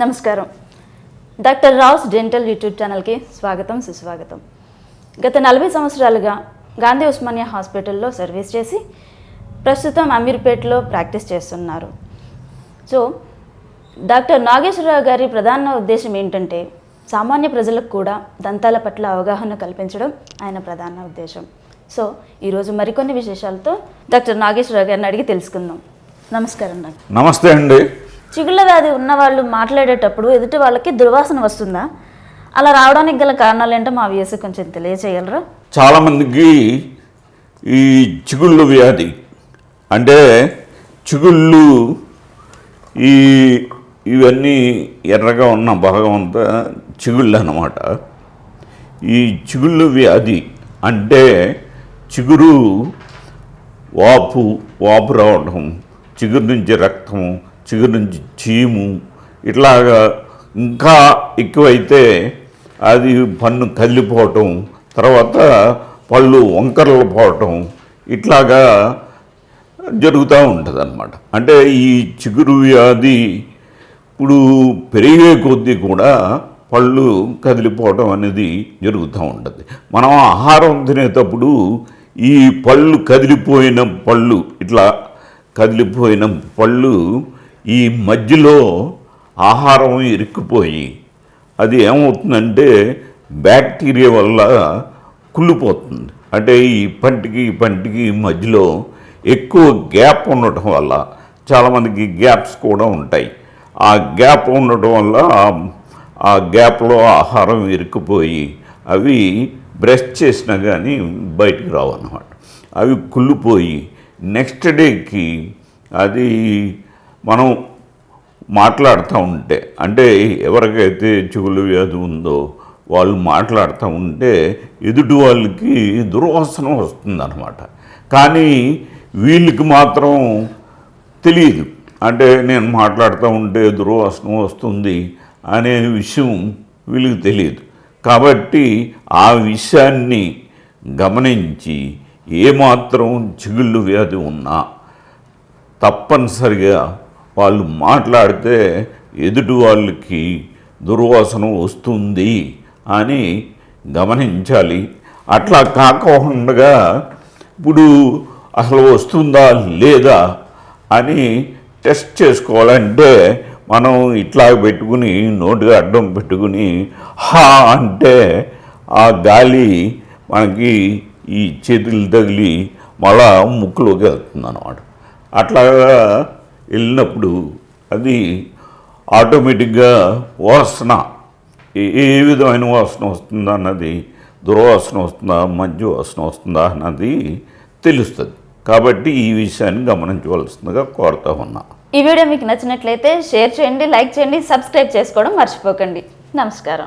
నమస్కారం. Doctor Rao's dental YouTube ఛానల్కి స్వాగతం, సుస్వాగతం. గత 40 సంవత్సరాలుగా గాంధీ ఉస్మానియా హాస్పిటల్లో సర్వీస్ చేసి ప్రస్తుతం అమీర్పేటలో ప్రాక్టీస్ చేస్తున్నారు. సో డాక్టర్ నాగేశ్వరరావు గారి ప్రధాన ఉద్దేశం ఏంటంటే సామాన్య ప్రజలకు కూడా దంతాల పట్ల అవగాహన కల్పించడం ఆయన ప్రధాన ఉద్దేశం. సో ఈరోజు మరికొన్ని విశేషాలతో డాక్టర్ నాగేశ్వరరావు గారిని అడిగి తెలుసుకుందాం. నమస్కారం డాక్టర్. నమస్తే అండి. చిగుళ్ళ వ్యాధి ఉన్నవాళ్ళు మాట్లాడేటప్పుడు ఎదుటి వాళ్ళకి దుర్వాసన వస్తుందా? అలా రావడానికి గల కారణాలు ఏంటో మా వ్యూస్ కొంచెం తెలియచేయగలరా? చాలామందికి ఈ చిగుళ్ళు వ్యాధి అంటే చిగుళ్ళు ఇవన్నీ ఎర్రగా ఉన్న భాగం అంతా చిగుళ్ళు అన్నమాట. ఈ చిగుళ్ళు వ్యాధి అంటే చిగురు వాపు రావడం, చిగురు నుంచి రక్తము, చిగురు నుంచి చీము, ఇట్లాగా ఇంకా ఎక్కువైతే అది పన్ను కదిలిపోవటం, తర్వాత పళ్ళు వంకరలు పోవటం, ఇట్లాగా జరుగుతూ ఉంటుంది అన్నమాట. అంటే ఈ చిగురు వ్యాధి ఇప్పుడు పెరిగే కొద్దీ కూడా పళ్ళు కదిలిపోవటం అనేది జరుగుతూ ఉంటుంది. మనం ఆహారం తినేటప్పుడు ఈ పళ్ళు కదిలిపోయిన పళ్ళు, ఇట్లా కదిలిపోయిన పళ్ళు ఈ మధ్యలో ఆహారం ఇరుక్కుపోయి అది ఏమవుతుందంటే బ్యాక్టీరియా వల్ల కుళ్ళిపోతుంది. అంటే ఈ పంటికి మధ్యలో ఎక్కువ గ్యాప్ ఉండటం వల్ల చాలామందికి గ్యాప్స్ కూడా ఉంటాయి. ఆ గ్యాప్ ఉండటం వల్ల ఆ గ్యాప్లో ఆహారం ఇరుక్కుపోయి అవి బ్రష్ చేసినా కానీ బయటికి రావు అన్నమాట. అవి కుళ్ళిపోయి నెక్స్ట్ డేకి అది మనం మాట్లాడుతూ ఉంటే, అంటే ఎవరికైతే చిగుళ్ళ వ్యాధి ఉందో వాళ్ళు మాట్లాడుతూ ఉంటే ఎదుటి వాళ్ళకి దుర్వాసన వస్తుందన్నమాట. కానీ వీళ్ళకి మాత్రం తెలియదు. అంటే నేను మాట్లాడుతూ ఉంటే దుర్వాసన వస్తుంది అనే విషయం వీళ్ళకి తెలియదు. కాబట్టి ఆ విషయాన్ని గమనించి ఏమాత్రం చిగుళ్ళు వ్యాధి ఉన్నా తప్పనిసరిగా వాళ్ళు మాట్లాడితే ఎదుటి వాళ్ళకి దుర్వాసన వస్తుంది అని గమనించాలి. అట్లా కాకుండా ఇప్పుడు అసలు వస్తుందా లేదా అని టెస్ట్ చేసుకోవాలంటే మనం ఇట్లా పెట్టుకుని నోటిగా అడ్డం పెట్టుకుని హా అంటే ఆ గాలి మనకి ఈ చేతులు తగిలి మళ్ళా ముక్కులోకి వెళ్తుంది అన్నమాట. అట్లాగా వెళ్ళినప్పుడు అది ఆటోమేటిక్గా వాసన ఏ విధమైన వాసన వస్తుందా అన్నది, దుర్వాసన వస్తుందా, మంచి వాసన వస్తుందా అన్నది తెలుస్తుంది. కాబట్టి ఈ విషయాన్ని గమనించవలసిందిగా కోరుతా ఉన్నా. ఈ వీడియో మీకు నచ్చినట్లయితే షేర్ చేయండి, లైక్ చేయండి, సబ్స్క్రైబ్ చేసుకోవడం మర్చిపోకండి. నమస్కారం.